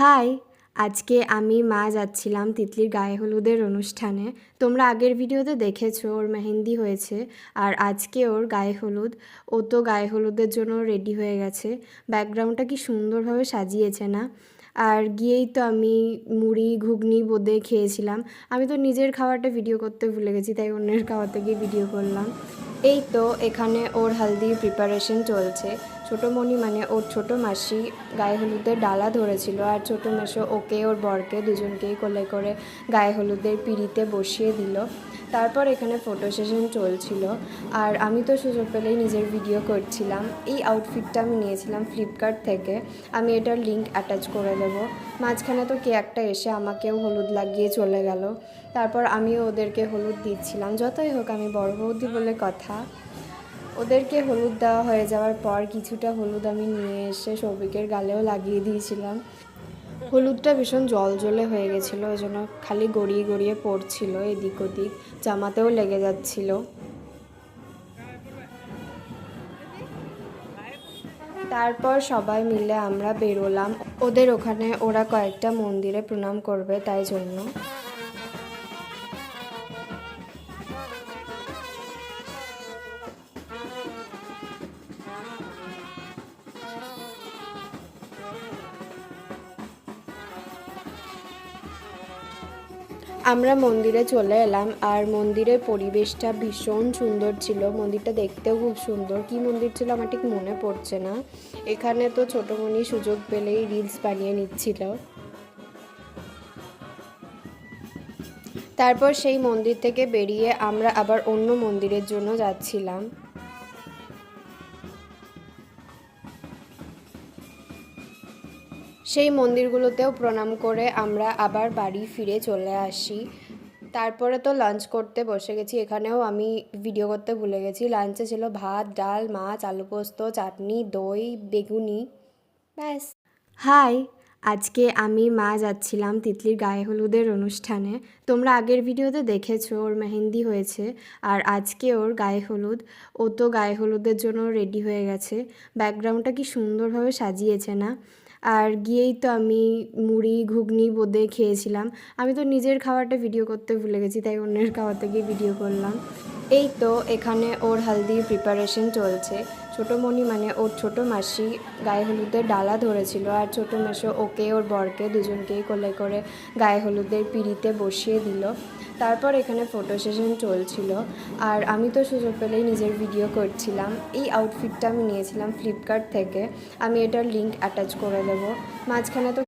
High, আজকে আমি মা যাচ্ছিলাম তিতলির গায়ে হলুদের অনুষ্ঠানে। তোমরা আগের ভিডিওতে দেখেছো ওর মেহেন্দি হয়েছে, আর আজকে ওর গায়ে হলুদ। ও তো গায়ে হলুদের জন্য রেডি হয়ে গেছে। ব্যাকগ্রাউন্ডটা কি সুন্দরভাবে সাজিয়েছে না? আর গিয়েই তো আমি মুড়ি ঘুগনি বোঁদে খেয়েছিলাম। আমি তো নিজের খাওয়াটা ভিডিও করতে ভুলে গেছি, তাই অন্যের খাওয়াতে গিয়ে ভিডিও করলাম। এই তো এখানে ওর হালদির প্রিপারেশন চলছে। ছোটোমণি মানে ওর ছোটো মাসি গায়ে হলুদের ডালা ধরেছিল, আর ছোটো মেসো ওকে ওর বরকে দুজনকেই কোলে করে গায়ে হলুদের পিঁড়িতে বসিয়ে দিল। তারপর এখানে ফটো সেশন চলছিল, আর আমি তো সুযোগ পেলেই নিজের ভিডিও করছিলাম। এই আউটফিটটা আমি নিয়েছিলাম ফ্লিপকার্ট থেকে, আমি এটার লিঙ্ক অ্যাটাচ করে দেবো। মাঝখানে তো কে একটা এসে আমাকেও হলুদ লাগিয়ে চলে গেল। তারপর আমিও ওদেরকে হলুদ দিচ্ছিলাম। যতই হোক আমি বড় বৌদি বলে কথা। ওদেরকে হলুদ দেওয়া হয়ে যাওয়ার পর কিছুটা হলুদ আমি নিয়ে এসে সৌভিকের গালেও লাগিয়ে দিয়েছিলাম। হলুদটা ভীষণ জলজলে হয়ে গেছিলো, ওই জন্য খালি গড়িয়ে গড়িয়ে পড়ছিল এদিক ওদিক, জামাতেও লেগে যাচ্ছিল। তারপর সবাই মিলে আমরা বেরোলাম ওদের ওখানে, ওরা কয়েকটা মন্দিরে প্রণাম করবে তাই জন্য। আমরা মন্দিরে চলে এলাম, আর মন্দিরের পরিবেশটা ভীষণ সুন্দর ছিল। মন্দিরটা দেখতেও খুব সুন্দর। কি মন্দির ছিল আমার ঠিক মনে পড়ছে না। এখানে তো ছোটোমণি সুযোগ পেলেই রিলস বানিয়ে নিচ্ছিল। তারপর সেই মন্দির থেকে বেরিয়ে আমরা আবার অন্য মন্দিরের জন্য যাচ্ছিলাম। সেই মন্দিরগুলোতেও প্রণাম করে আমরা আবার বাড়ি ফিরে চলে আসি। তারপরে তো লাঞ্চ করতে বসে গেছি। এখানেও আমি ভিডিও করতে ভুলে গেছি। লাঞ্চে ছিল ভাত, ডাল, মাছ, আলু পোস্ত, চাটনি, দই, বেগুনি, ব্যাস। হাই, আজকে আমি মা যাচ্ছিলাম তিতলির গায়ে হলুদের অনুষ্ঠানে। তোমরা আগের ভিডিওতে দেখেছো ওর মেহেন্দি হয়েছে, আর আজকে ওর গায়ে হলুদ। ও তো গায়ে হলুদের জন্য রেডি হয়ে গেছে। ব্যাকগ্রাউন্ডটা কি সুন্দরভাবে সাজিয়েছে না? আর গিয়েই তো আমি মুড়ি ঘুগনি বোঁদে খেয়েছিলাম। আমি তো নিজের খাওয়াটা ভিডিও করতে ভুলে গেছি, তাই অন্যের খাওয়াতে গিয়ে ভিডিও করলাম। এই তো এখানে ওর হালদির প্রিপারেশন চলছে। ছোটোমণি মানে ওর ছোটো মাসি গায়ে হলুদের ডালা ধরেছিল, আর ছোটো মেসো ওকে ওর বরকে দুজনকেই কোলে করে গায়ে হলুদের পিঁড়িতে বসিয়ে দিল। তারপর এখানে ফটো সেশন চলছিল, আর আমি তো সুযোগ পেলেই নিজের ভিডিও করছিলাম। এই আউটফিটটা আমি নিয়েছিলাম ফ্লিপকার্ট থেকে, আমি এটার লিঙ্ক অ্যাটাচ করে দেবো। মাঝখানে তো